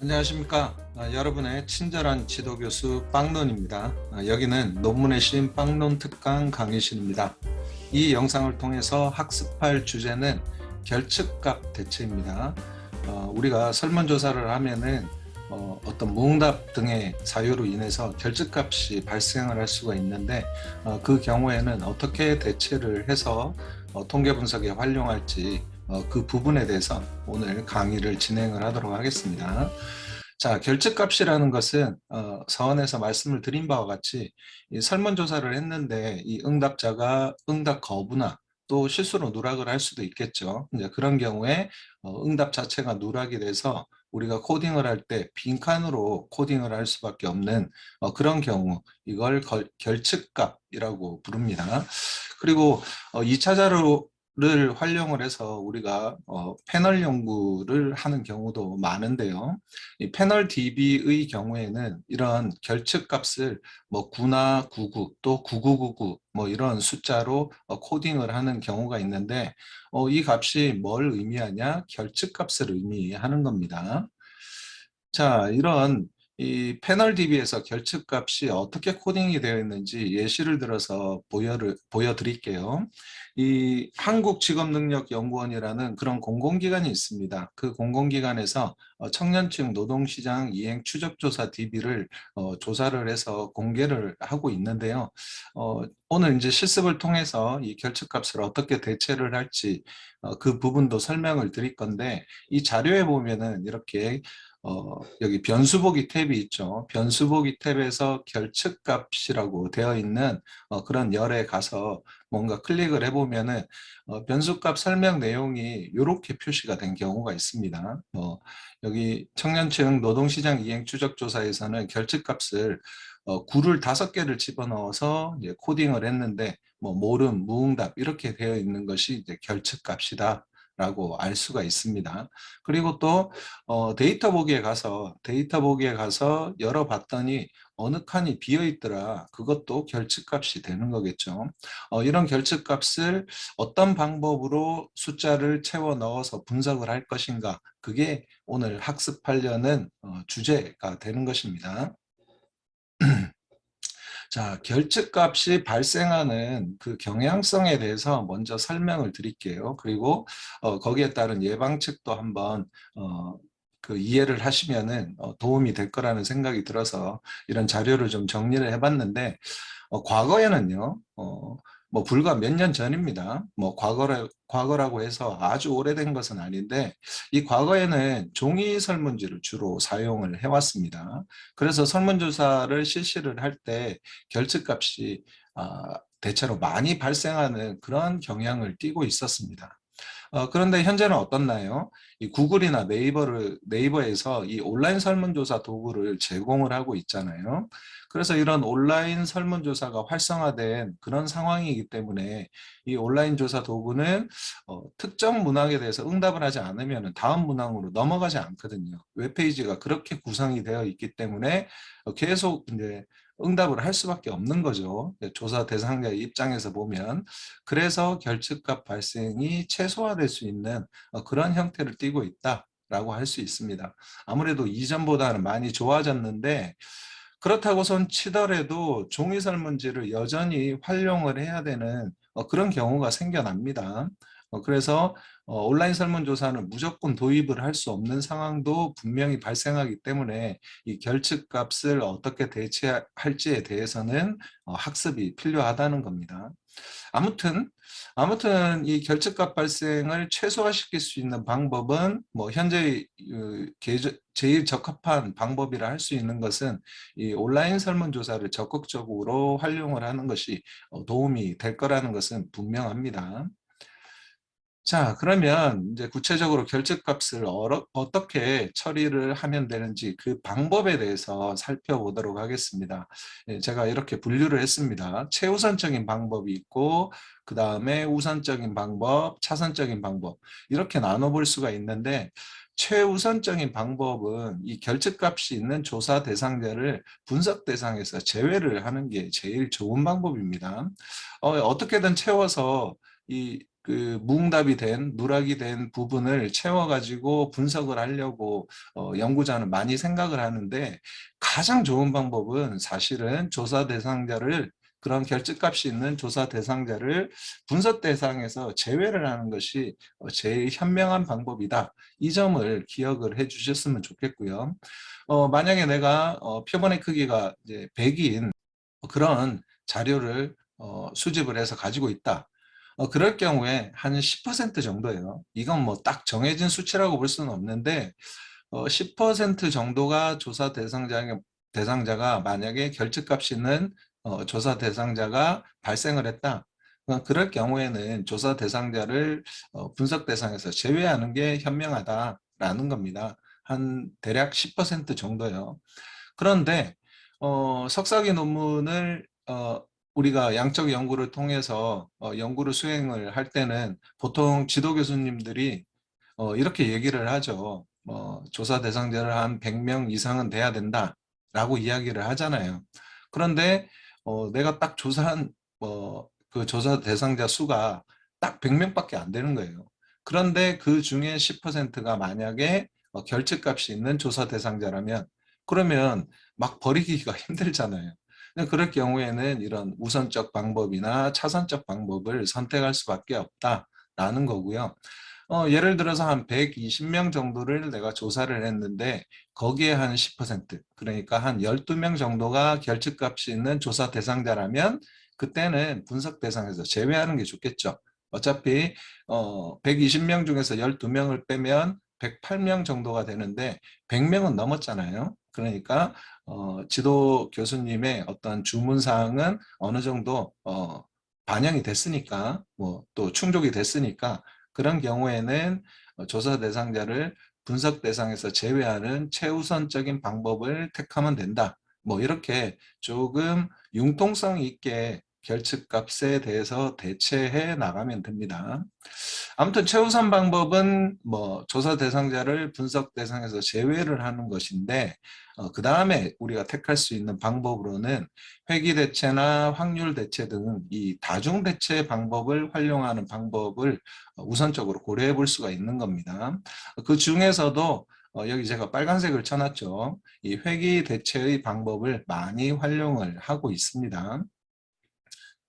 안녕하십니까. 여러분의 친절한 지도교수 빵론입니다. 여기는 논문의 신 빵론 특강 강의실입니다. 이 영상을 통해서 학습할 주제는 결측값 대체입니다. 우리가 설문조사를 하면은 어떤 무응답 등의 사유로 인해서 결측값이 발생을 할 수가 있는데 그 경우에는 어떻게 대체를 해서 통계 분석에 활용할지 그 부분에 대해서 오늘 강의를 진행을 하도록 하겠습니다. 자, 결측값이라는 것은 서원에서 말씀을 드린 바와 같이 이 설문조사를 했는데 이 응답자가 응답 거부나 또 실수로 누락을 할 수도 있겠죠. 이제 그런 경우에 응답 자체가 누락이 돼서 우리가 코딩을 할 때 빈칸으로 코딩을 할 수밖에 없는 그런 경우, 이걸 결측값이라고 부릅니다. 그리고 2차 자료를 활용을 해서 우리가 패널 연구를 하는 경우도 많은데요. 이 패널 DB의 경우에는 이런 결측값을 뭐 9나 99 또 9999 뭐 이런 숫자로 코딩을 하는 경우가 있는데 이 값이 뭘 의미하냐? 결측값을 의미하는 겁니다. 자, 이런 이 패널 DB에서 결측값이 어떻게 코딩이 되어 있는지 예시를 들어서 보여드릴게요. 이 한국직업능력연구원이라는 그런 공공기관이 있습니다. 그 공공기관에서 청년층 노동시장 이행 추적조사 DB를 조사를 해서 공개를 하고 있는데요. 오늘 이제 실습을 통해서 이 결측값을 어떻게 대체를 할지 그 부분도 설명을 드릴 건데, 이 자료에 보면은 이렇게 여기 변수보기 탭이 있죠. 변수보기 탭에서 결측값이라고 되어 있는 그런 열에 가서 뭔가 클릭을 해보면은 변수값 설명 내용이 이렇게 표시가 된 경우가 있습니다. 여기 청년층 노동시장 이행 추적 조사에서는 결측값을 9를 5개를 집어넣어서 이제 코딩을 했는데 뭐 모름, 무응답 이렇게 되어 있는 것이 이제 결측값이다 라고 알 수가 있습니다. 그리고 또 데이터 보기에 가서 열어봤더니 어느 칸이 비어 있더라. 그것도 결측값이 되는 거겠죠. 이런 결측값을 어떤 방법으로 숫자를 채워 넣어서 분석을 할 것인가, 그게 오늘 학습하려는 주제가 되는 것입니다. 자, 결측값이 발생하는 그 경향성에 대해서 먼저 설명을 드릴게요. 그리고 거기에 따른 예방책도 한번 그 이해를 하시면은 도움이 될 거라는 생각이 들어서 이런 자료를 좀 정리를 해봤는데, 과거에는요, 뭐 불과 몇 년 전입니다. 뭐 과거라고 해서 아주 오래된 것은 아닌데, 이 과거에는 종이 설문지를 주로 사용을 해왔습니다. 그래서 설문조사를 실시를 할 때 결측값이 대체로 많이 발생하는 그런 경향을 띠고 있었습니다. 그런데 현재는 어떻나요? 이 구글이나 네이버에서 이 온라인 설문조사 도구를 제공을 하고 있잖아요. 그래서 이런 온라인 설문조사가 활성화된 그런 상황이기 때문에 이 온라인 조사 도구는 특정 문항에 대해서 응답을 하지 않으면 다음 문항으로 넘어가지 않거든요. 웹페이지가 그렇게 구성이 되어 있기 때문에 계속 이제 응답을 할 수밖에 없는 거죠. 조사 대상자의 입장에서 보면. 그래서 결측값 발생이 최소화될 수 있는 그런 형태를 띠고 있다라고 할 수 있습니다. 아무래도 이전보다는 많이 좋아졌는데, 그렇다고 손 치더라도 종이 설문지를 여전히 활용을 해야 되는 그런 경우가 생겨납니다. 그래서 온라인 설문조사는 무조건 도입을 할 수 없는 상황도 분명히 발생하기 때문에 이 결측값을 어떻게 대체할지에 대해서는 학습이 필요하다는 겁니다. 아무튼 이 결측값 발생을 최소화시킬 수 있는 방법은 뭐 현재 제일 적합한 방법이라 할 수 있는 것은 이 온라인 설문조사를 적극적으로 활용을 하는 것이 도움이 될 거라는 것은 분명합니다. 자, 그러면 이제 구체적으로 결측값을 어떻게 처리를 하면 되는지 그 방법에 대해서 살펴보도록 하겠습니다. 제가 이렇게 분류를 했습니다. 최우선적인 방법이 있고, 그 다음에 우선적인 방법, 차선적인 방법, 이렇게 나눠볼 수가 있는데, 최우선적인 방법은 이 결측값이 있는 조사 대상자를 분석 대상에서 제외를 하는 게 제일 좋은 방법입니다. 어떻게든 채워서 이 그 무응답이 된 누락이 된 부분을 채워가지고 분석을 하려고 연구자는 많이 생각을 하는데, 가장 좋은 방법은 사실은 조사 대상자를, 그런 결집값이 있는 조사 대상자를 분석 대상에서 제외를 하는 것이 제일 현명한 방법이다. 이 점을 기억을 해 주셨으면 좋겠고요. 만약에 내가 표본의 크기가 이제 100인 그런 자료를 수집을 해서 가지고 있다. 그럴 경우에 한 10% 정도예요. 이건 뭐 딱 정해진 수치라고 볼 수는 없는데 10% 정도가 조사 대상자가 만약에 결집값이 있는 조사 대상자가 발생을 했다. 그럴 경우에는 조사 대상자를 분석 대상에서 제외하는 게 현명하다라는 겁니다. 한 대략 10% 정도요. 그런데 석사기 논문을 우리가 양적 연구를 통해서 연구를 수행을 할 때는 보통 지도 교수님들이 이렇게 얘기를 하죠. 조사 대상자를 한 100명 이상은 돼야 된다라고 이야기를 하잖아요. 그런데 내가 딱 조사한 그 조사 대상자 수가 딱 100명밖에 안 되는 거예요. 그런데 그 중에 10%가 만약에 결집값이 있는 조사 대상자라면, 그러면 막 버리기가 힘들잖아요. 그럴 경우에는 이런 우선적 방법이나 차선적 방법을 선택할 수밖에 없다라는 거고요. 예를 들어서 한 120명 정도를 내가 조사를 했는데 거기에 한 10%, 그러니까 한 12명 정도가 결집값이 있는 조사 대상자라면 그때는 분석 대상에서 제외하는 게 좋겠죠. 어차피 120명 중에서 12명을 빼면 108명 정도가 되는데 100명은 넘었잖아요. 그러니까 지도 교수님의 어떤 주문 사항은 어느 정도 반영이 됐으니까, 뭐 또 충족이 됐으니까, 그런 경우에는 조사 대상자를 분석 대상에서 제외하는 최우선적인 방법을 택하면 된다. 뭐 이렇게 조금 융통성 있게 결집값에 대해서 대체해 나가면 됩니다. 아무튼 최우선 방법은 뭐 조사 대상자를 분석 대상에서 제외를 하는 것인데, 그 다음에 우리가 택할 수 있는 방법으로는 회귀 대체나 확률 대체 등 이 다중 대체 방법을 활용하는 방법을 우선적으로 고려해 볼 수가 있는 겁니다. 그 중에서도 여기 제가 빨간색을 쳐놨죠. 이 회귀 대체의 방법을 많이 활용을 하고 있습니다.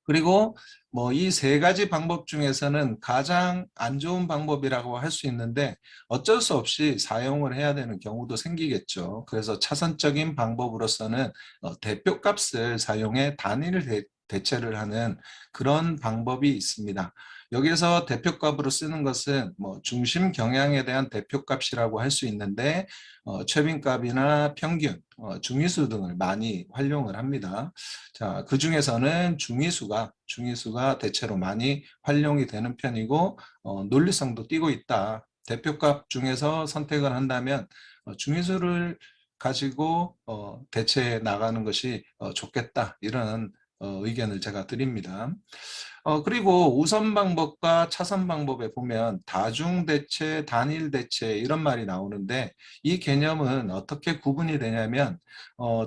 그리고 뭐 이 세 가지 방법 중에서는 가장 안 좋은 방법이라고 할 수 있는데 어쩔 수 없이 사용을 해야 되는 경우도 생기겠죠. 그래서 차선적인 방법으로서는 대표값을 사용해 단일 대체를 하는 그런 방법이 있습니다. 여기서 대표값으로 쓰는 것은 뭐 중심 경향에 대한 대표값이라고 할 수 있는데 최빈값이나 평균, 중위수 등을 많이 활용을 합니다. 자, 그 중에서는 중위수가 대체로 많이 활용이 되는 편이고 논리성도 띄고 있다. 대표값 중에서 선택을 한다면 중위수를 가지고 대체해 나가는 것이 좋겠다. 이런 의견을 제가 드립니다. 그리고 우선 방법과 차선 방법에 보면 다중 대체, 단일 대체 이런 말이 나오는데, 이 개념은 어떻게 구분이 되냐면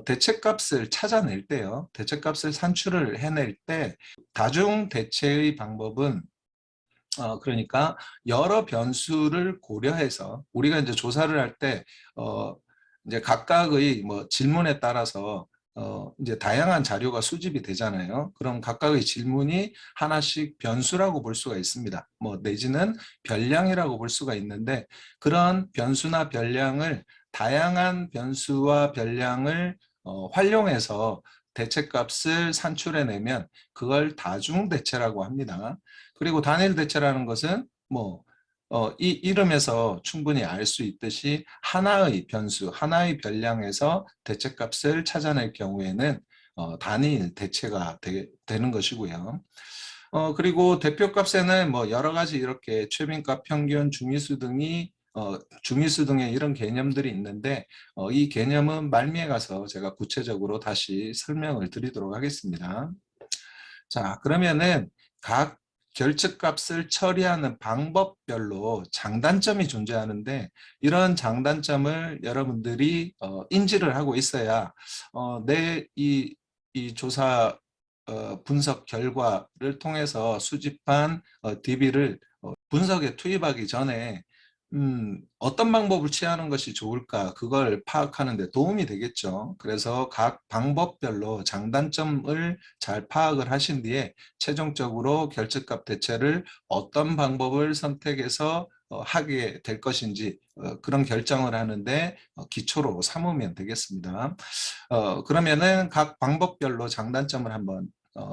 대체값을 찾아낼 때요. 대체값을 산출을 해낼 때 다중 대체의 방법은 그러니까 여러 변수를 고려해서 우리가 이제 조사를 할 때 이제 각각의 뭐 질문에 따라서 이제 다양한 자료가 수집이 되잖아요. 그럼 각각의 질문이 하나씩 변수라고 볼 수가 있습니다. 뭐 내지는 변량이라고 볼 수가 있는데, 그런 변수나 변량을, 다양한 변수와 변량을 활용해서 대체값을 산출해내면 그걸 다중대체라고 합니다. 그리고 단일 대체라는 것은 뭐 이 이름에서 충분히 알 수 있듯이 하나의 변수, 하나의 변량에서 대체값을 찾아낼 경우에는 단일 대체가 되는 것이고요. 그리고 대표값에는 뭐 여러 가지 이렇게 최빈값, 평균, 중위수 등의 이런 개념들이 있는데 이 개념은 말미에 가서 제가 구체적으로 다시 설명을 드리도록 하겠습니다. 자, 그러면은 각 결집값을 처리하는 방법별로 장단점이 존재하는데, 이런 장단점을 여러분들이 인지를 하고 있어야 내 이 조사 분석 결과를 통해서 수집한 DB를 분석에 투입하기 전에 어떤 방법을 취하는 것이 좋을까 그걸 파악하는 데 도움이 되겠죠. 그래서 각 방법별로 장단점을 잘 파악을 하신 뒤에 최종적으로 결집값 대체를 어떤 방법을 선택해서 하게 될 것인지 그런 결정을 하는데 기초로 삼으면 되겠습니다. 그러면은 각 방법별로 장단점을 한번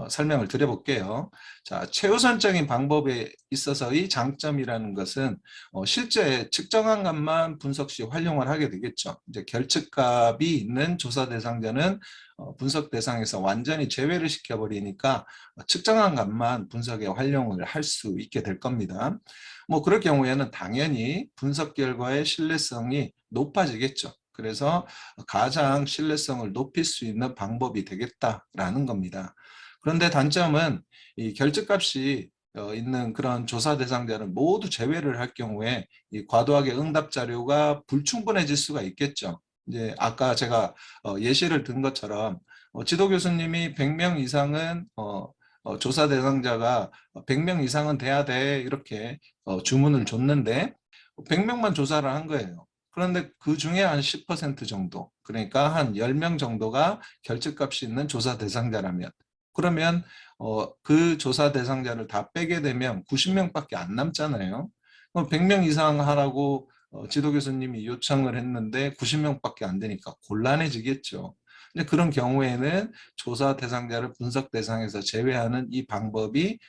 설명을 드려볼게요. 자, 최우선적인 방법에 있어서의 장점이라는 것은 실제 측정한 값만 분석 시 활용을 하게 되겠죠. 이제 결측값이 있는 조사 대상자는 분석 대상에서 완전히 제외를 시켜버리니까 측정한 값만 분석에 활용을 할 수 있게 될 겁니다. 뭐 그럴 경우에는 당연히 분석 결과의 신뢰성이 높아지겠죠. 그래서 가장 신뢰성을 높일 수 있는 방법이 되겠다라는 겁니다. 그런데 단점은 이 결집값이 있는 그런 조사 대상자를 모두 제외를 할 경우에 이 과도하게 응답 자료가 불충분해질 수가 있겠죠. 이제 아까 제가 예시를 든 것처럼 지도 교수님이 100명 이상은 조사 대상자가 100명 이상은 돼야 돼 이렇게 주문을 줬는데 100명만 조사를 한 거예요. 그런데 그 중에 한 10% 정도, 그러니까 한 10명 정도가 결집값이 있는 조사 대상자라면 그러면 그 조사 대상자를 다 빼게 되면 90명밖에 안 남잖아요. 100명 이상 하라고 지도 교수님이 요청을 했는데 90명밖에 안 되니까 곤란해지겠죠. 근데 그런 경우에는 조사 대상자를 분석 대상에서 제외하는 이 방법이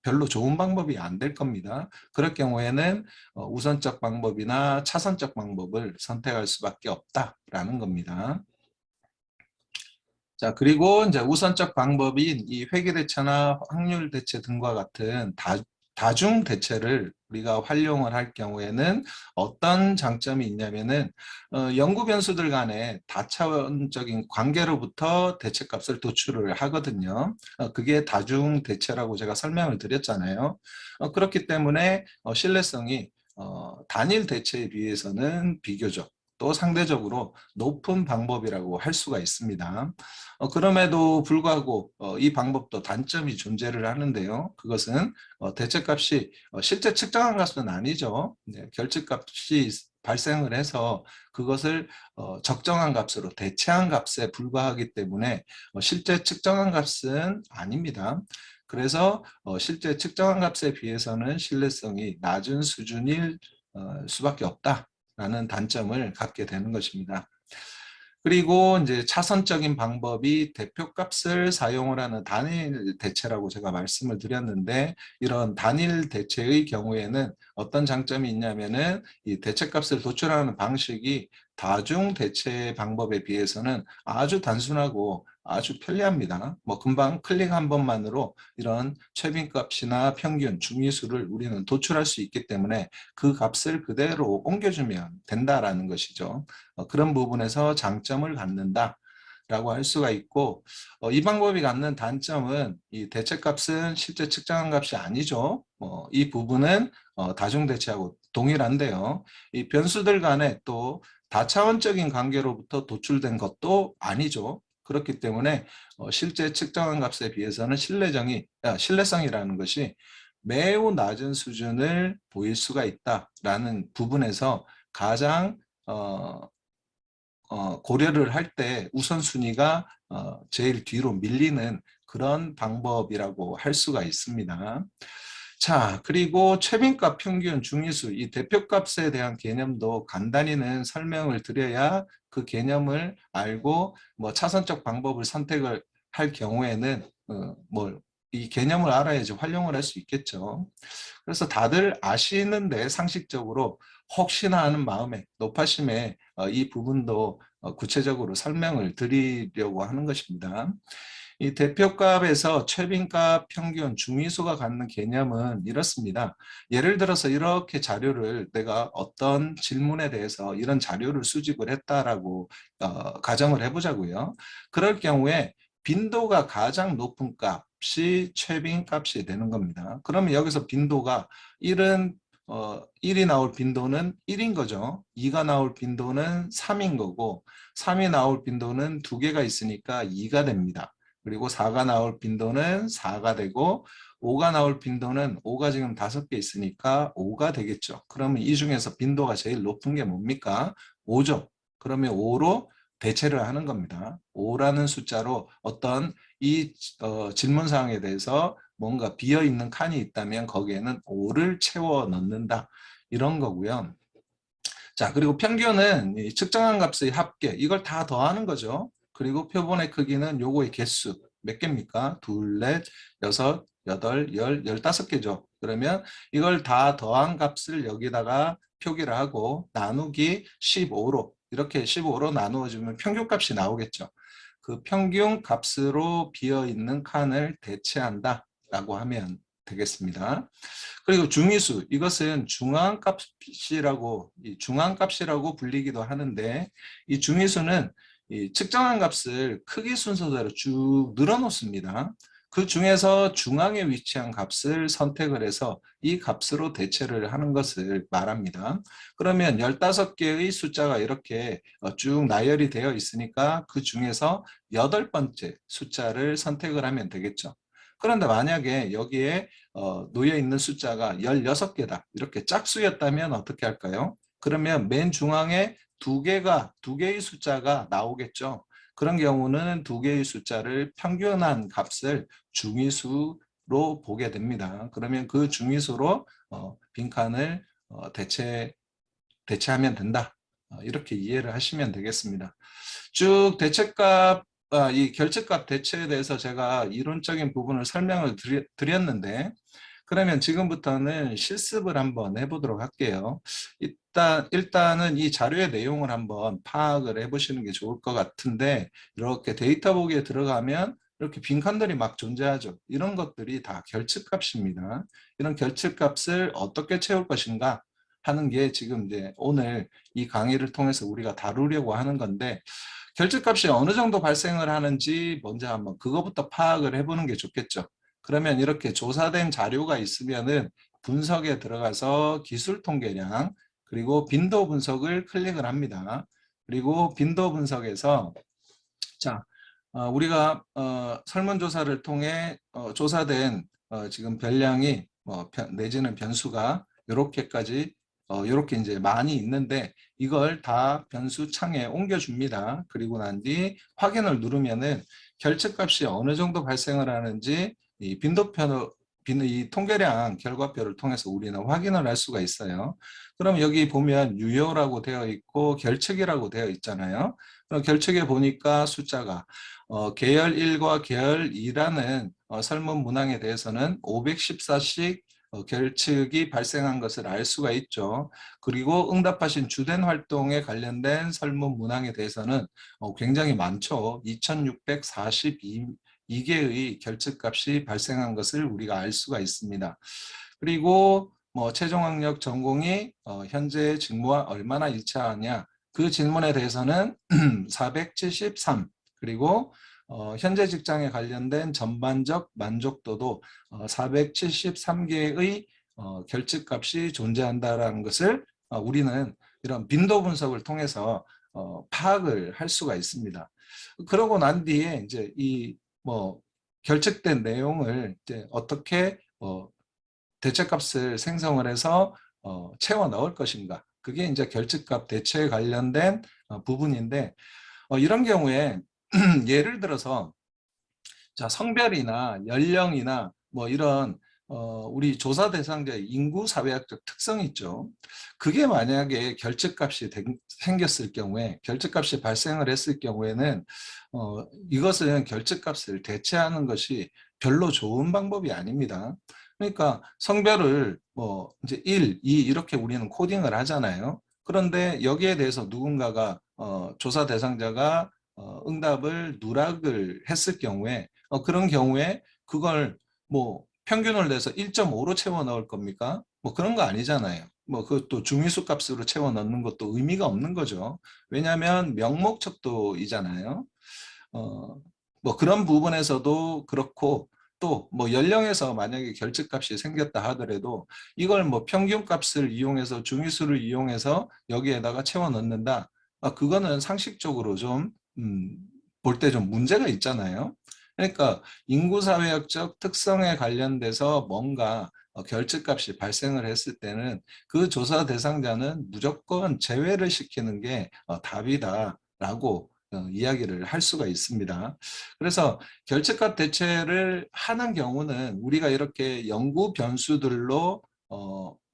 별로 좋은 방법이 안 될 겁니다. 그럴 경우에는 우선적 방법이나 차선적 방법을 선택할 수밖에 없다라는 겁니다. 자, 그리고 이제 우선적 방법인 이 회계 대체나 확률 대체 등과 같은 다중 대체를 우리가 활용을 할 경우에는 어떤 장점이 있냐면은 연구 변수들 간의 다차원적인 관계로부터 대체값을 도출을 하거든요. 그게 다중 대체라고 제가 설명을 드렸잖아요. 그렇기 때문에 신뢰성이 단일 대체에 비해서는 비교적 또 상대적으로 높은 방법이라고 할 수가 있습니다. 그럼에도 불구하고 이 방법도 단점이 존재를 하는데요. 그것은 대체값이 실제 측정한 값은 아니죠. 네, 결집값이 발생을 해서 그것을 적정한 값으로 대체한 값에 불과하기 때문에 실제 측정한 값은 아닙니다. 그래서 실제 측정한 값에 비해서는 신뢰성이 낮은 수준일 수밖에 없다라는 단점을 갖게 되는 것입니다. 그리고 이제 차선적인 방법이 대표값을 사용을 하는 단일 대체라고 제가 말씀을 드렸는데 이런 단일 대체의 경우에는 어떤 장점이 있냐면은 이 대체값을 도출하는 방식이 다중 대체 방법에 비해서는 아주 단순하고 아주 편리합니다. 뭐 금방 클릭 한 번만으로 이런 최빈값이나 평균, 중위수를 우리는 도출할 수 있기 때문에 그 값을 그대로 옮겨주면 된다라는 것이죠. 그런 부분에서 장점을 갖는다라고 할 수가 있고 이 방법이 갖는 단점은 이 대체값은 실제 측정한 값이 아니죠. 이 부분은 다중대체하고 동일한데요. 이 변수들 간에 또 다차원적인 관계로부터 도출된 것도 아니죠. 그렇기 때문에 실제 측정한 값에 비해서는 신뢰성이라는 것이 매우 낮은 수준을 보일 수가 있다라는 부분에서 가장 고려를 할 때 우선순위가 제일 뒤로 밀리는 그런 방법이라고 할 수가 있습니다. 자, 그리고 최빈값, 평균, 중위수, 이 대표값에 대한 개념도 간단히는 설명을 드려야 그 개념을 알고 뭐 차선적 방법을 선택을 할 경우에는 이 개념을 알아야지 활용을 할 수 있겠죠. 그래서 다들 아시는데 상식적으로 혹시나 하는 마음에 높아심에 이 부분도 구체적으로 설명을 드리려고 하는 것입니다. 이 대표값에서 최빈값, 평균, 중위수가 갖는 개념은 이렇습니다. 예를 들어서 이렇게 자료를 내가 어떤 질문에 대해서 이런 자료를 수집을 했다라고 가정을 해보자고요. 그럴 경우에 빈도가 가장 높은 값이 최빈값이 되는 겁니다. 그러면 여기서 빈도가 1은 1이 나올 빈도는 1인 거죠. 2가 나올 빈도는 3인 거고 3이 나올 빈도는 2개가 있으니까 2가 됩니다. 그리고 4가 나올 빈도는 4가 되고 5가 나올 빈도는 5가 지금 5개 있으니까 5가 되겠죠. 그러면 이 중에서 빈도가 제일 높은 게 뭡니까? 5죠. 그러면 5로 대체를 하는 겁니다. 5라는 숫자로 어떤 이 질문 사항에 대해서 뭔가 비어있는 칸이 있다면 거기에는 5를 채워 넣는다. 이런 거고요. 자, 그리고 평균은 이 측정한 값의 합계, 이걸 다 더하는 거죠. 그리고 표본의 크기는 요거의 개수, 몇 개입니까? 둘, 넷, 여섯, 여덟, 열, 15개죠. 그러면 이걸 다 더한 값을 여기다가 표기를 하고 나누기 15로, 이렇게 15로 나누어주면 평균값이 나오겠죠. 그 평균 값으로 비어있는 칸을 대체한다 라고 하면 되겠습니다. 그리고 중위수, 이것은 중앙값이라고 불리기도 하는데, 이 중위수는 이 측정한 값을 크기 순서대로 쭉 늘어놓습니다. 그 중에서 중앙에 위치한 값을 선택을 해서 이 값으로 대체를 하는 것을 말합니다. 그러면 15개의 숫자가 이렇게 쭉 나열이 되어 있으니까 그 중에서 8번째 숫자를 선택을 하면 되겠죠. 그런데 만약에 여기에 놓여 있는 숫자가 16개다. 이렇게 짝수였다면 어떻게 할까요? 그러면 맨 중앙에 두 개의 숫자가 나오겠죠. 그런 경우는 두 개의 숫자를 평균한 값을 중위수로 보게 됩니다. 그러면 그 중위수로 빈칸을 대체하면 된다. 이렇게 이해를 하시면 되겠습니다. 쭉 대체값, 이 결제값 대체에 대해서 제가 이론적인 부분을 설명을 드렸는데, 그러면 지금부터는 실습을 한번 해보도록 할게요. 일단은 이 자료의 내용을 한번 파악을 해보시는 게 좋을 것 같은데, 이렇게 데이터 보기에 들어가면 이렇게 빈칸들이 막 존재하죠. 이런 것들이 다 결측값입니다. 이런 결측값을 어떻게 채울 것인가 하는 게 지금 이제 오늘 이 강의를 통해서 우리가 다루려고 하는 건데, 결제값이 어느 정도 발생을 하는지 먼저 한번 그거부터 파악을 해보는 게 좋겠죠. 그러면 이렇게 조사된 자료가 있으면은 분석에 들어가서 기술 통계량 그리고 빈도 분석을 클릭을 합니다. 그리고 빈도 분석에서 자, 우리가 설문조사를 통해 조사된 지금 변량이 내지는 변수가 이렇게까지 이렇게 이제 많이 있는데 이걸 다 변수 창에 옮겨줍니다. 그리고 난 뒤 확인을 누르면은 결측값이 어느 정도 발생을 하는지 이 이 통계량 결과표를 통해서 우리는 확인을 할 수가 있어요. 그럼 여기 보면 유효라고 되어 있고 결측이라고 되어 있잖아요. 그럼 결측에 보니까 숫자가 계열 1과 계열 2라는 설문 문항에 대해서는 514씩 결측이 발생한 것을 알 수가 있죠. 그리고 응답하신 주된 활동에 관련된 설문 문항에 대해서는 굉장히 많죠. 2642개의 결측값이 발생한 것을 우리가 알 수가 있습니다. 그리고 최종 학력 전공이 현재 직무와 얼마나 일치하냐 그 질문에 대해서는 473 그리고 현재 직장에 관련된 전반적 만족도도 473개의 결집값이 존재한다는 것을 우리는 이런 빈도 분석을 통해서 파악을 할 수가 있습니다. 그러고 난 뒤에 이제 이 결측된 내용을 이제 어떻게 대체값을 생성을 해서 채워 넣을 것인가. 그게 이제 결집값 대체에 관련된 부분인데 이런 경우에 예를 들어서 자 성별이나 연령이나 이런 우리 조사 대상자의 인구 사회학적 특성이 있죠. 그게 만약에 결집값이 생겼을 경우에 결집값이 발생을 했을 경우에는 이것은 결집값을 대체하는 것이 별로 좋은 방법이 아닙니다. 그러니까 성별을 이제 1, 2 이렇게 우리는 코딩을 하잖아요. 그런데 여기에 대해서 누군가가 조사 대상자가 응답을 누락을 했을 경우에 그런 경우에 그걸 평균을 내서 1.5로 채워 넣을 겁니까? 그런 거 아니잖아요. 그것도 중위수 값으로 채워 넣는 것도 의미가 없는 거죠. 왜냐하면 명목척도이잖아요. 그런 부분에서도 그렇고 또 연령에서 만약에 결집값이 생겼다 하더라도 이걸 평균값을 이용해서 중위수를 이용해서 여기에다가 채워 넣는다. 그거는 상식적으로 좀 볼 때 좀 문제가 있잖아요. 그러니까 인구사회학적 특성에 관련돼서 뭔가 결집값이 발생을 했을 때는 그 조사 대상자는 무조건 제외를 시키는 게 답이다라고 이야기를 할 수가 있습니다. 그래서 결집값 대체를 하는 경우는 우리가 이렇게 연구 변수들로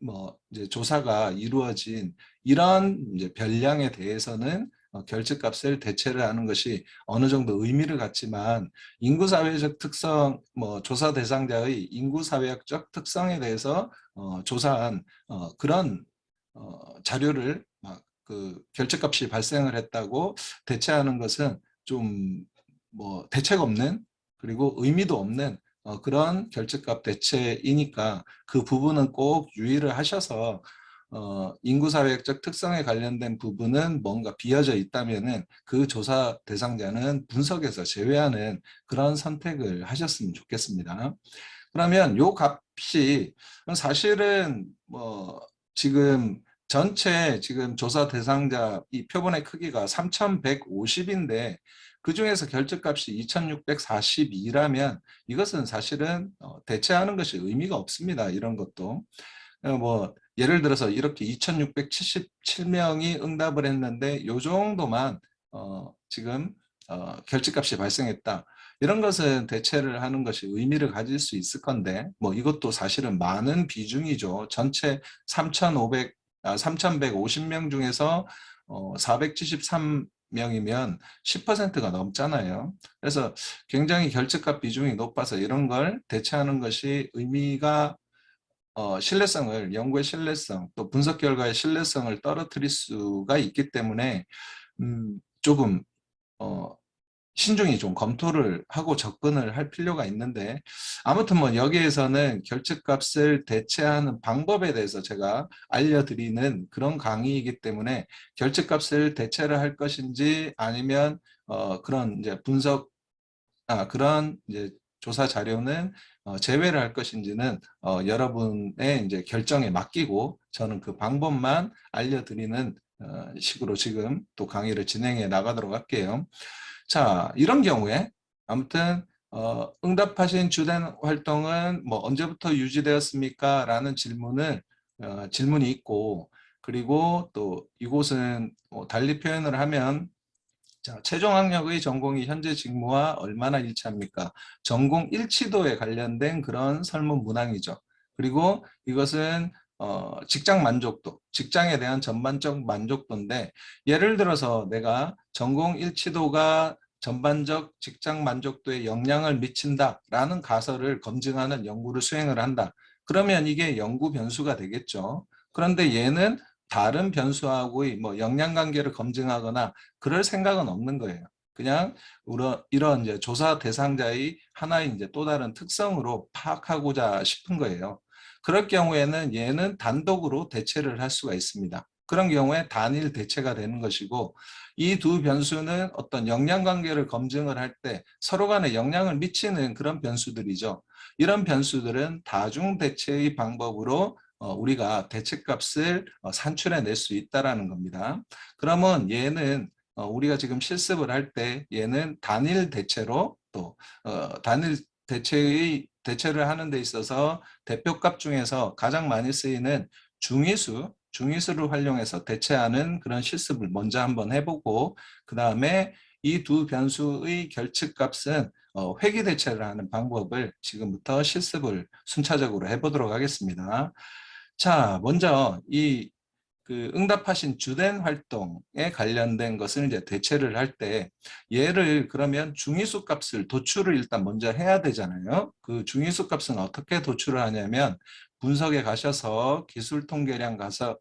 뭐 이제 조사가 이루어진 이런 이제 변량에 대해서는 결집값을 대체를 하는 것이 어느 정도 의미를 갖지만 인구사회적 특성, 뭐 조사 대상자의 인구사회학적 특성에 대해서 조사한 그런 자료를 막 그 결집값이 발생을 했다고 대체하는 것은 좀 뭐 대책 없는 그리고 의미도 없는 그런 결집값 대체이니까 그 부분은 꼭 유의를 하셔서 인구사회학적 특성에 관련된 부분은 뭔가 비어져 있다면은 그 조사 대상자는 분석에서 제외하는 그런 선택을 하셨으면 좋겠습니다. 그러면 요 값이 사실은 뭐 지금 전체 지금 조사 대상자 이 표본의 크기가 3,150인데 그 중에서 결집값이 2,642라면 이것은 사실은 대체하는 것이 의미가 없습니다. 이런 것도. 뭐 예를 들어서 이렇게 2,677명이 응답을 했는데 요 정도만 지금 결집값이 발생했다. 이런 것은 대체를 하는 것이 의미를 가질 수 있을 건데 뭐 이것도 사실은 많은 비중이죠. 전체 3,150명 중에서 473명이면 10%가 넘잖아요. 그래서 굉장히 결집값 비중이 높아서 이런 걸 대체하는 것이 의미가 신뢰성을 연구의 신뢰성 또 분석 결과의 신뢰성을 떨어뜨릴 수가 있기 때문에 조금 신중히 좀 검토를 하고 접근을 할 필요가 있는데 아무튼 뭐 여기에서는 결집값을 대체하는 방법에 대해서 제가 알려드리는 그런 강의이기 때문에 결집값을 대체를 할 것인지 아니면 그런 이제 분석 그런 이제 조사 자료는 제외를 할 것인지는 여러분의 이제 결정에 맡기고 저는 그 방법만 알려드리는 식으로 지금 또 강의를 진행해 나가도록 할게요. 자, 이런 경우에 아무튼 응답하신 주된 활동은 뭐 언제부터 유지되었습니까? 라는 질문이 있고 그리고 또 이곳은 달리 표현을 하면 자, 최종학력의 전공이 현재 직무와 얼마나 일치합니까? 전공 일치도에 관련된 그런 설문 문항이죠. 그리고 이것은 직장 만족도, 직장에 대한 전반적 만족도인데 예를 들어서 내가 전공 일치도가 전반적 직장 만족도에 영향을 미친다라는 가설을 검증하는 연구를 수행을 한다. 그러면 이게 연구 변수가 되겠죠. 그런데 얘는 다른 변수하고의 뭐 영향관계를 검증하거나 그럴 생각은 없는 거예요. 그냥 이런 이제 조사 대상자의 하나의 이제 또 다른 특성으로 파악하고자 싶은 거예요. 그럴 경우에는 얘는 단독으로 대체를 할 수가 있습니다. 그런 경우에 단일 대체가 되는 것이고 이 두 변수는 어떤 영향관계를 검증을 할 때 서로 간에 영향을 미치는 그런 변수들이죠. 이런 변수들은 다중 대체의 방법으로 우리가 대체값을 산출해낼 수 있다는 겁니다. 그러면 얘는 우리가 지금 실습을 할 때 얘는 단일 대체로 또 단일 대체를 하는 데 있어서 대표값 중에서 가장 많이 쓰이는 중위수를 활용해서 대체하는 그런 실습을 먼저 한번 해보고 그 다음에 이 두 변수의 결집값은 회귀 대체를 하는 방법을 지금부터 실습을 순차적으로 해보도록 하겠습니다. 자, 먼저 그 응답하신 주된 활동에 관련된 것을 이제 대체를 할 때 얘를 그러면 중위수 값을 도출을 일단 먼저 해야 되잖아요. 그 중위수 값은 어떻게 도출을 하냐면 분석에 가셔서 기술 통계량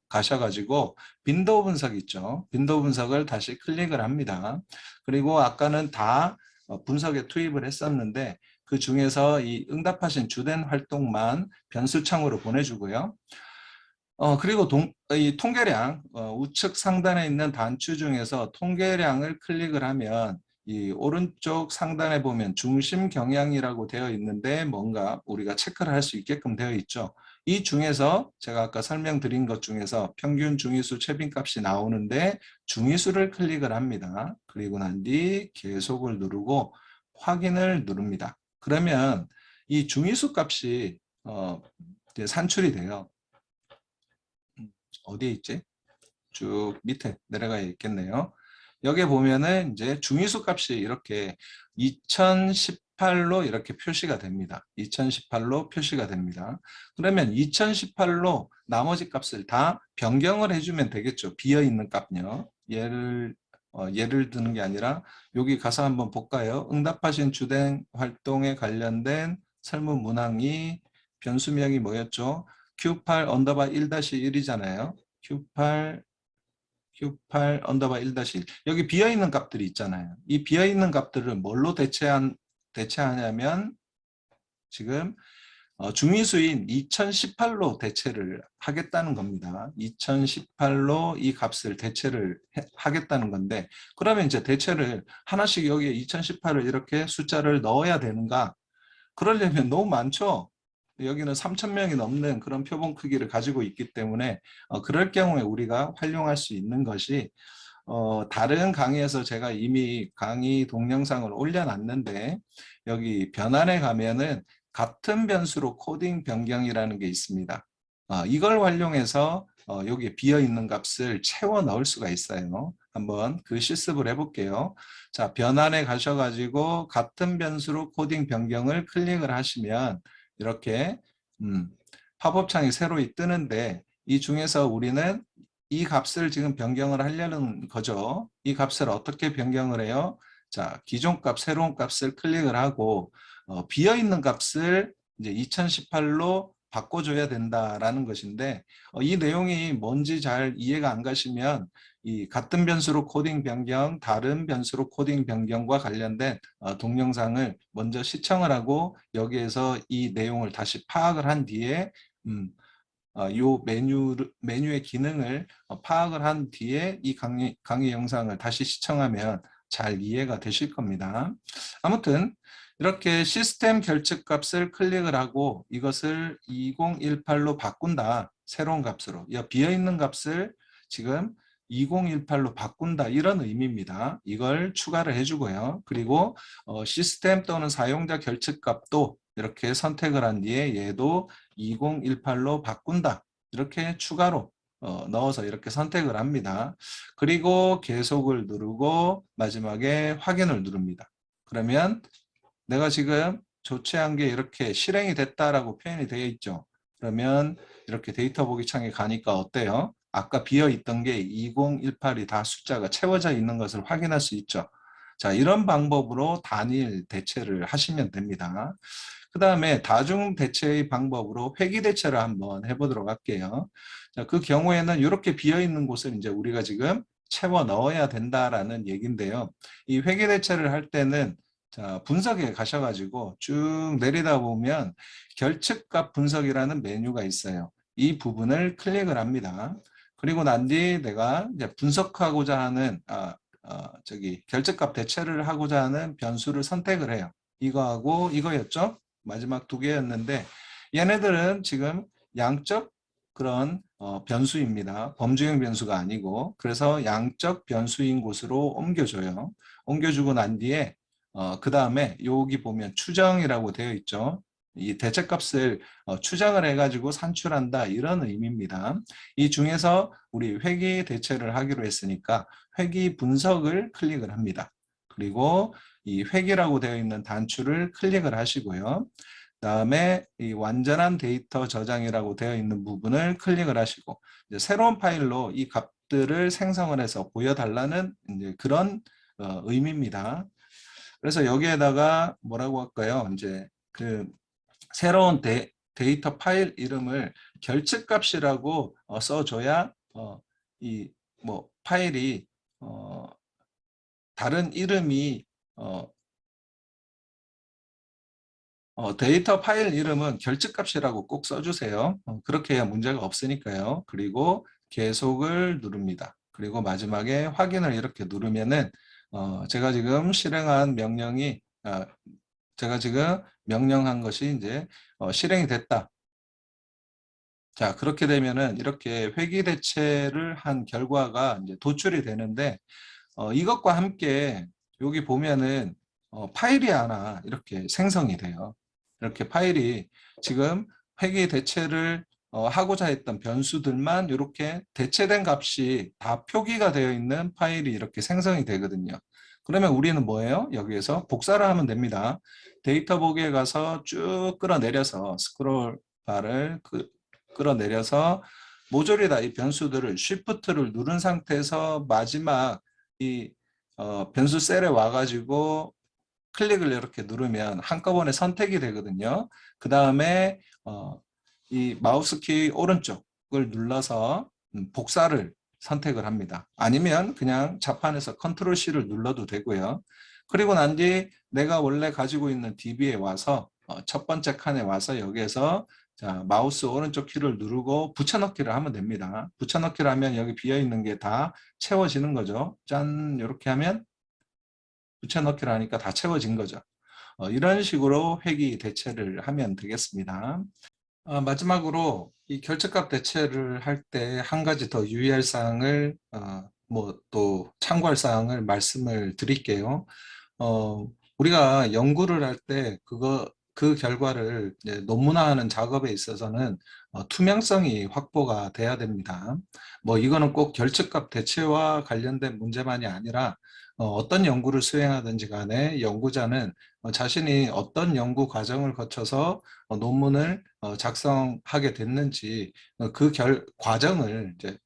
가셔가지고 빈도 분석 있죠. 빈도 분석을 다시 클릭을 합니다. 그리고 아까는 다 분석에 투입을 했었는데 그 중에서 이 응답하신 주된 활동만 변수창으로 보내주고요. 그리고 이 통계량, 우측 상단에 있는 단추 중에서 통계량을 클릭을 하면 이 오른쪽 상단에 보면 중심 경향이라고 되어 있는데 뭔가 우리가 체크를 할 수 있게끔 되어 있죠. 이 중에서 제가 아까 설명드린 것 중에서 평균 중위수 최빈값이 나오는데 중위수를 클릭을 합니다. 그리고 난 뒤 계속을 누르고 확인을 누릅니다. 그러면 이 중위수 값이 이제 산출이 돼요. 어디에 있지? 쭉 밑에 내려가 있겠네요. 여기에 보면은 이제 중위수 값이 이렇게 2018로 이렇게 표시가 됩니다. 2018로 표시가 됩니다. 그러면 2018로 나머지 값을 다 변경을 해주면 되겠죠. 비어있는 값요. 예를 드는 게 아니라 여기 가서 한번 볼까요? 응답하신 주된 활동에 관련된 설문 문항이 변수명이 뭐였죠? Q8 언더바 1-1이잖아요. Q8 언더바 1-1. 여기 비어있는 값들이 있잖아요. 이 비어있는 값들을 뭘로 대체하냐면 지금 중위수인 2018로 대체를 하겠다는 겁니다. 2018로 이 값을 대체를 하겠다는 건데, 그러면 이제 대체를 하나씩 여기에 2018을 이렇게 숫자를 넣어야 되는가? 그러려면 너무 많죠? 여기는 3,000명이 넘는 그런 표본 크기를 가지고 있기 때문에 그럴 경우에 우리가 활용할 수 있는 것이 다른 강의에서 제가 이미 강의 동영상을 올려놨는데 여기 변환에 가면은 같은 변수로 코딩 변경이라는 게 있습니다. 이걸 활용해서 여기 비어있는 값을 채워 넣을 수가 있어요. 한번 그 실습을 해볼게요. 자, 변환에 가셔가지고 같은 변수로 코딩 변경을 클릭을 하시면 이렇게 팝업 창이 새로 뜨는데 이 중에서 우리는 이 값을 지금 변경을 하려는 거죠. 이 값을 어떻게 변경을 해요? 자, 기존 값, 새로운 값을 클릭을 하고 비어있는 값을 이제 2018로 바꿔줘야 된다라는 것인데 이 내용이 뭔지 잘 이해가 안 가시면 이 같은 변수로 코딩 변경, 다른 변수로 코딩 변경과 관련된 동영상을 먼저 시청을 하고 여기에서 이 내용을 다시 파악을 한 뒤에 요 메뉴의 기능을 파악을 한 뒤에 이 강의 영상을 다시 시청하면 잘 이해가 되실 겁니다. 아무튼 이렇게 시스템 결측값을 클릭을 하고 이것을 2018로 바꾼다. 새로운 값으로. 비어있는 값을 지금 2018로 바꾼다. 이런 의미입니다. 이걸 추가를 해주고요. 그리고 시스템 또는 사용자 결측값도 이렇게 선택을 한 뒤에 얘도 2018로 바꾼다. 이렇게 추가로 넣어서 이렇게 선택을 합니다. 그리고 계속을 누르고 마지막에 확인을 누릅니다. 그러면 내가 지금 조치한 게 이렇게 실행이 됐다라고 표현이 되어 있죠. 그러면 이렇게 데이터 보기 창에 가니까 어때요? 아까 비어 있던 게 2018이 다 숫자가 채워져 있는 것을 확인할 수 있죠. 자, 이런 방법으로 단일 대체를 하시면 됩니다. 그 다음에 다중 대체의 방법으로 회귀 대체를 한번 해보도록 할게요. 자, 그 경우에는 이렇게 비어 있는 곳을 이제 우리가 지금 채워 넣어야 된다라는 얘기인데요. 이 회귀 대체를 할 때는 자, 분석에 가셔가지고 쭉 내리다 보면 결측값 분석이라는 메뉴가 있어요. 이 부분을 클릭을 합니다. 그리고 난 뒤 내가 이제 분석하고자 하는 결측값 대체를 하고자 하는 변수를 선택을 해요. 이거하고 이거였죠. 마지막 두 개였는데 얘네들은 지금 양적 그런 변수입니다. 범주형 변수가 아니고 그래서 양적 변수인 곳으로 옮겨줘요. 옮겨주고 난 뒤에 그 다음에 여기 보면 추정이라고 되어 있죠. 이 대체값을 추정을 해가지고 산출한다 이런 의미입니다. 이 중에서 우리 회귀 대체를 하기로 했으니까 회귀 분석을 클릭을 합니다. 그리고 이 회귀라고 되어 있는 단추를 클릭을 하시고요. 다음에 이 완전한 데이터 저장이라고 되어 있는 부분을 클릭을 하시고 이제 새로운 파일로 이 값들을 생성을 해서 보여달라는 이제 그런 의미입니다. 그래서 여기에다가 뭐라고 할까요? 이제 그 새로운 데이터 파일 이름을 결측값이라고 써줘야 이 뭐 파일이 다른 이름이 데이터 파일 이름은 결측값이라고 꼭 써주세요. 그렇게 해야 문제가 없으니까요. 그리고 계속을 누릅니다. 그리고 마지막에 확인을 이렇게 누르면은 제가 지금 실행한 명령이 제가 지금 명령한 것이 이제 실행이 됐다. 자, 그렇게 되면은 이렇게 회귀 대체를 한 결과가 이제 도출이 되는데 이것과 함께 여기 보면은 파일이 하나 이렇게 생성이 돼요. 이렇게 파일이 지금 회계 대체를 하고자 했던 변수들만 이렇게 대체된 값이 다 표기가 되어 있는 파일이 이렇게 생성이 되거든요. 그러면 우리는 뭐예요? 여기에서 복사를 하면 됩니다. 데이터 보기에 가서 쭉 끌어내려서 스크롤 바를 끌어내려서 모조리 다 이 변수들을 쉬프트를 누른 상태에서 마지막 이 변수 셀에 와가지고 클릭을 이렇게 누르면 한꺼번에 선택이 되거든요. 그 다음에 이 마우스 키 오른쪽을 눌러서 복사를 선택을 합니다. 아니면 그냥 자판에서 컨트롤 C를 눌러도 되고요. 그리고 난 뒤 내가 원래 가지고 있는 DB에 와서 첫 번째 칸에 와서 여기에서 자, 마우스 오른쪽 키를 누르고 붙여넣기를 하면 됩니다. 붙여넣기를 하면 여기 비어있는 게 다 채워지는 거죠. 짠, 이렇게 하면 붙여넣기를 하니까 다 채워진 거죠. 이런 식으로 회귀 대체를 하면 되겠습니다. 마지막으로 이 결제값 대체를 할 때 한 가지 더 유의할 사항을 뭐 또 참고할 사항을 말씀을 드릴게요. 우리가 연구를 할 때 그 결과를 이제 논문화하는 작업에 있어서는 투명성이 확보가 돼야 됩니다. 뭐 이거는 꼭 결측값 대체와 관련된 문제만이 아니라 어떤 연구를 수행하든지 간에 연구자는 자신이 어떤 연구 과정을 거쳐서 논문을 작성하게 됐는지 그 과정을 이제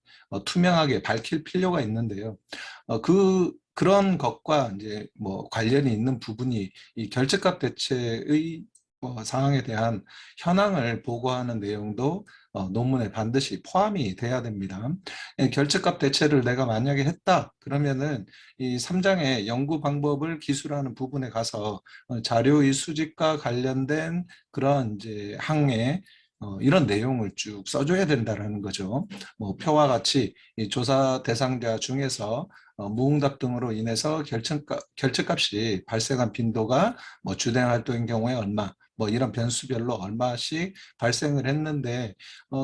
투명하게 밝힐 필요가 있는데요. 그런 것과 이제 뭐 관련이 있는 부분이 이 결제값 대체의 사항에 대한 현황을 보고하는 내용도 논문에 반드시 포함이 돼야 됩니다. 결제값 대체를 내가 만약에 했다 그러면은 이 3장의 연구 방법을 기술하는 부분에 가서 자료의 수집과 관련된 그런 이제 항에 이런 내용을 쭉 써줘야 된다는 거죠. 뭐 표와 같이 이 조사 대상자 중에서 무응답 등으로 인해서 결제값이 발생한 빈도가 뭐 주된 활동인 경우에 얼마, 뭐 이런 변수별로 얼마씩 발생을 했는데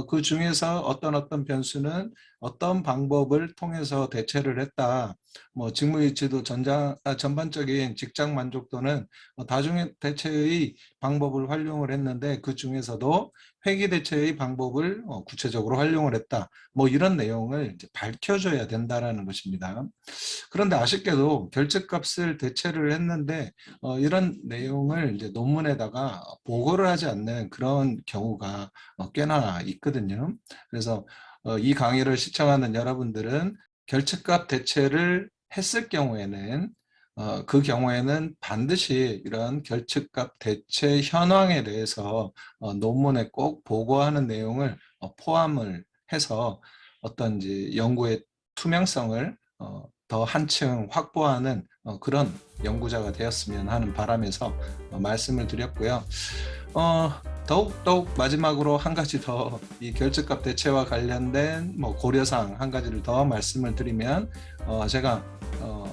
그 중에서 어떤 변수는 어떤 방법을 통해서 대체를 했다. 뭐 직무유치도 전반적인 직장 만족도는 다중 대체의 방법을 활용을 했는데 그 중에서도 회계 대체의 방법을 구체적으로 활용을 했다. 뭐 이런 내용을 이제 밝혀줘야 된다라는 것입니다. 그런데 아쉽게도 결제값을 대체를 했는데 이런 내용을 이제 논문에다가 보고를 하지 않는 그런 경우가 꽤나 있거든요. 그래서 이 강의를 시청하는 여러분들은 결제값 대체를 했을 경우에는 그 경우에는 반드시 이런 결제값 대체 현황에 대해서 논문에 꼭 보고하는 내용을 포함을 해서 어떤 이제 연구의 투명성을 더 한층 확보하는 그런 연구자가 되었으면 하는 바람에서 말씀을 드렸고요. 더욱 마지막으로 한 가지 더 이 결제값 대체와 관련된 뭐 고려사항 한 가지를 더 말씀을 드리면 제가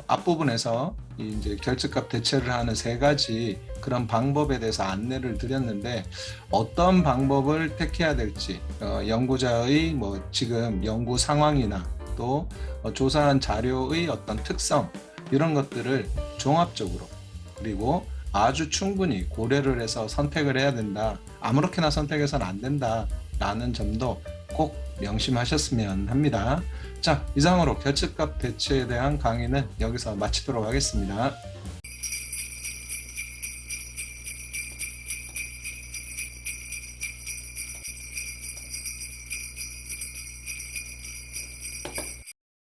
앞부분에서 이제 결제값 대체를 하는 3가지 그런 방법에 대해서 안내를 드렸는데 어떤 방법을 택해야 될지 연구자의 뭐 지금 연구 상황이나 또 조사한 자료의 어떤 특성 이런 것들을 종합적으로 그리고 아주 충분히 고려를 해서 선택을 해야 된다. 아무렇게나 선택해서는 안 된다. 라는 점도 꼭 명심하셨으면 합니다. 자, 이상으로 결제값 대체에 대한 강의는 여기서 마치도록 하겠습니다.